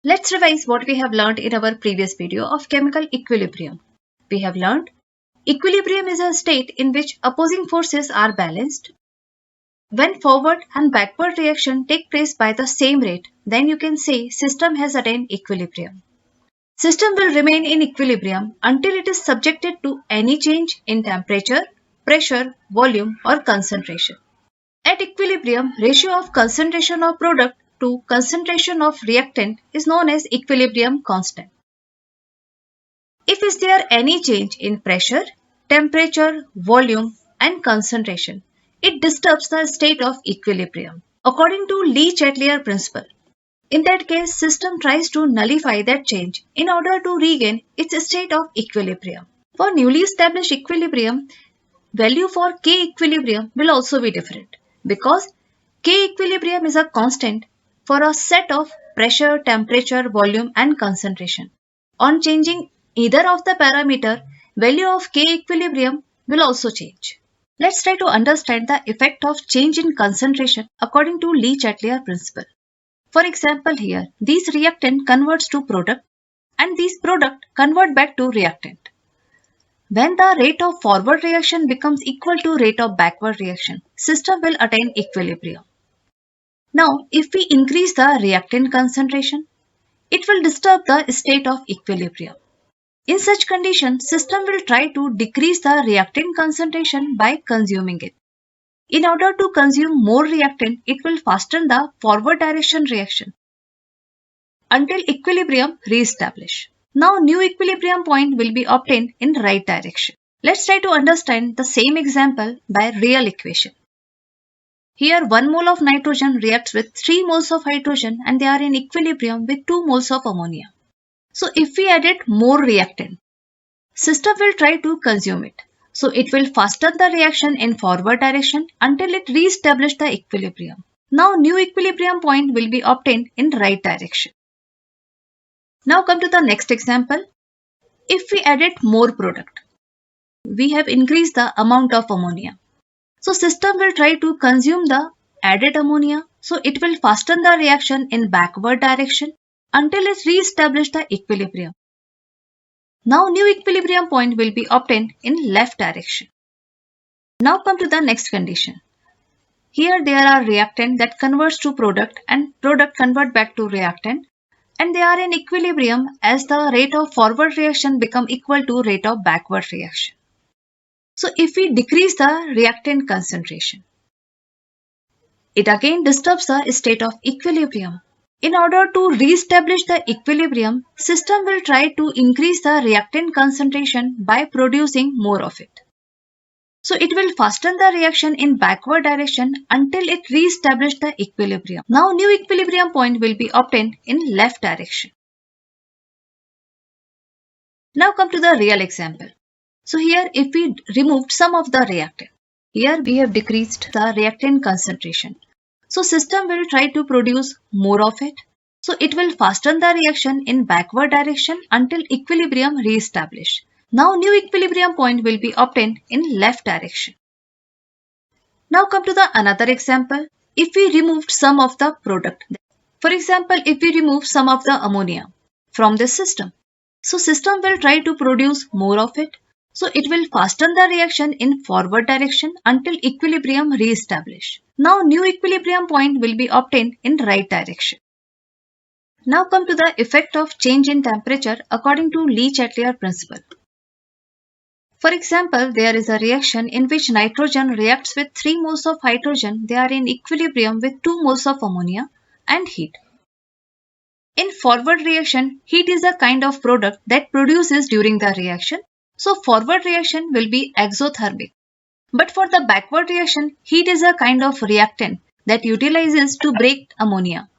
Let's revise what we have learned in our previous video of chemical equilibrium. We have learned equilibrium is a state in which opposing forces are balanced. When forward and backward reaction take place by the same rate, then you can say system has attained equilibrium. System will remain in equilibrium until it is subjected to any change in temperature, pressure, volume or concentration. At equilibrium, ratio of concentration of product to concentration of reactant is known as equilibrium constant. If is there any change in pressure, temperature, volume and concentration, it disturbs the state of equilibrium. According to Chatelier Principle, in that case, system tries to nullify that change in order to regain its state of equilibrium. For newly established equilibrium, value for K equilibrium will also be different because K equilibrium is a constant for a set of pressure, temperature, volume and concentration. On changing either of the parameter, value of K equilibrium will also change. Let's try to understand the effect of change in concentration according to Chatelier Principle. For example, here, these reactant converts to product and these product convert back to reactant. When the rate of forward reaction becomes equal to rate of backward reaction, system will attain equilibrium. Now, if we increase the reactant concentration, it will disturb the state of equilibrium. In such condition, system will try to decrease the reactant concentration by consuming it. In order to consume more reactant, it will fasten the forward direction reaction until equilibrium re-establish. Now new equilibrium point will be obtained in right direction. Let's try to understand the same example by real equation. Here 1 mole of nitrogen reacts with 3 moles of hydrogen and they are in equilibrium with 2 moles of ammonia. So if we added more reactant, system will try to consume it. So it will fasten the reaction in forward direction until it re-establish the equilibrium. Now new equilibrium point will be obtained in right direction. Now come to the next example. If we added more product, we have increased the amount of ammonia. So system will try to consume the added ammonia. So it will fasten the reaction in backward direction until it re-establish the equilibrium. Now new equilibrium point will be obtained in left direction. Now come to the next condition. Here there are reactant that converts to product and product convert back to reactant and they are in equilibrium as the rate of forward reaction become equal to rate of backward reaction. So if we decrease the reactant concentration, it again disturbs the state of equilibrium. In order to re-establish the equilibrium, system will try to increase the reactant concentration by producing more of it. So it will fasten the reaction in backward direction until it re-establish the equilibrium. Now new equilibrium point will be obtained in left direction. Now come to the real example. So here if we removed some of the reactant, here we have decreased the reactant concentration. So system will try to produce more of it. So it will fasten the reaction in backward direction until equilibrium re-establish. Now new equilibrium point will be obtained in left direction. Now come to the another example. If we removed some of the product, for example, if we remove some of the ammonia from this system, so system will try to produce more of it. So it will fasten the reaction in forward direction until equilibrium re-establish. Now new equilibrium point will be obtained in right direction. Now come to the effect of change in temperature according to Chatelier Principle. For example, there is a reaction in which nitrogen reacts with 3 moles of hydrogen. They are in equilibrium with 2 moles of ammonia and heat. In forward reaction, heat is a kind of product that produces during the reaction. So forward reaction will be exothermic. But for the backward reaction, heat is a kind of reactant that utilizes to break ammonia.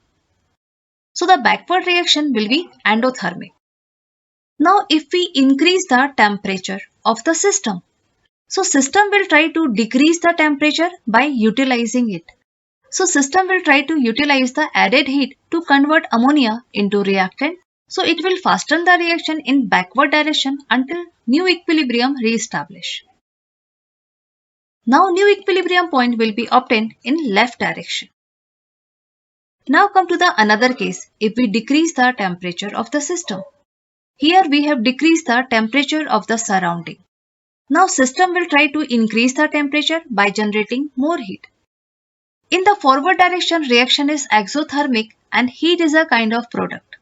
So the backward reaction will be endothermic. Now if we increase the temperature of the system, so system will try to decrease the temperature by utilizing it. So system will try to utilize the added heat to convert ammonia into reactant. So it will fasten the reaction in backward direction until new equilibrium re-establish. Now new equilibrium point will be obtained in left direction. Now come to the another case if we decrease the temperature of the system. Here we have decreased the temperature of the surrounding. Now system will try to increase the temperature by generating more heat. In the forward direction, reaction is exothermic and heat is a kind of product.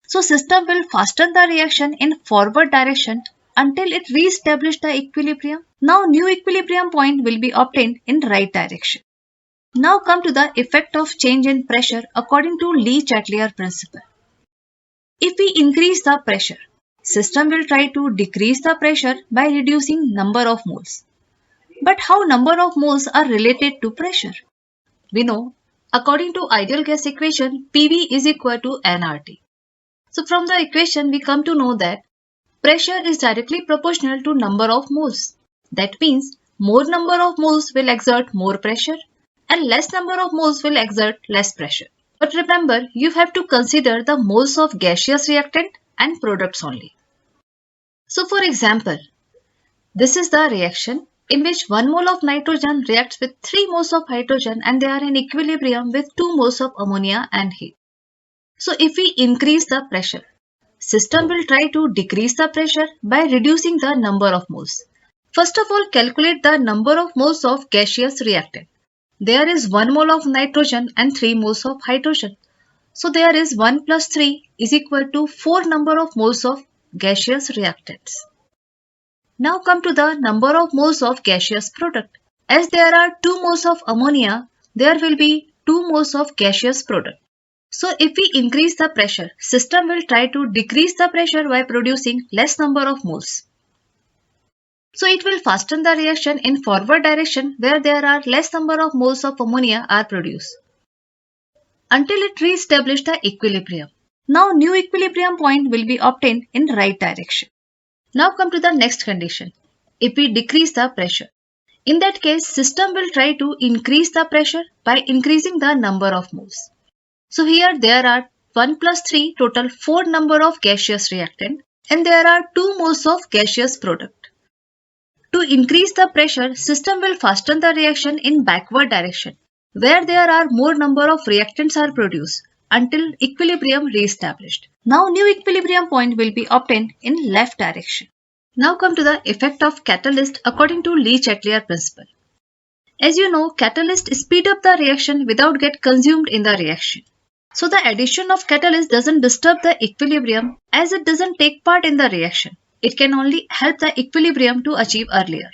So system will fasten the reaction in forward direction until it re-establishes the equilibrium. Now new equilibrium point will be obtained in right direction. Now come to the effect of change in pressure according to Chatelier Principle. If we increase the pressure, system will try to decrease the pressure by reducing number of moles. But how number of moles are related to pressure? We know, according to ideal gas equation, PV is equal to nRT. So from the equation, we come to know that pressure is directly proportional to number of moles. That means more number of moles will exert more pressure and less number of moles will exert less pressure. But remember, you have to consider the moles of gaseous reactant and products only. So for example, this is the reaction in which 1 mole of nitrogen reacts with 3 moles of hydrogen and they are in equilibrium with 2 moles of ammonia and heat. So if we increase the pressure, system will try to decrease the pressure by reducing the number of moles. First of all, calculate the number of moles of gaseous reactant. There is 1 mole of nitrogen and 3 moles of hydrogen. So there is 1 plus 3 is equal to 4 number of moles of gaseous reactants. Now come to the number of moles of gaseous product. As there are 2 moles of ammonia, there will be 2 moles of gaseous product. So if we increase the pressure, system will try to decrease the pressure by producing less number of moles. So it will fasten the reaction in forward direction where there are less number of moles of ammonia are produced until it re-establishes the equilibrium. Now new equilibrium point will be obtained in right direction. Now come to the next condition. If we decrease the pressure, in that case system will try to increase the pressure by increasing the number of moles. So here there are 1 plus 3 total 4 number of gaseous reactant and there are 2 moles of gaseous product. To increase the pressure, system will fasten the reaction in backward direction where there are more number of reactants are produced until equilibrium re-established. Now new equilibrium point will be obtained in left direction. Now come to the effect of catalyst according to Chatelier Principle. As you know, catalyst speed up the reaction without get consumed in the reaction. So the addition of catalyst doesn't disturb the equilibrium as it doesn't take part in the reaction. It can only help the equilibrium to achieve earlier.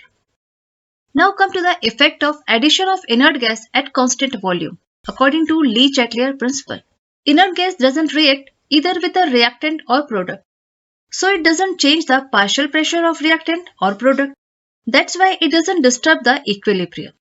Now come to the effect of addition of inert gas at constant volume according to Chatelier Principle. Inert gas doesn't react either with a reactant or product. So it doesn't change the partial pressure of reactant or product. That's why it doesn't disturb the equilibrium.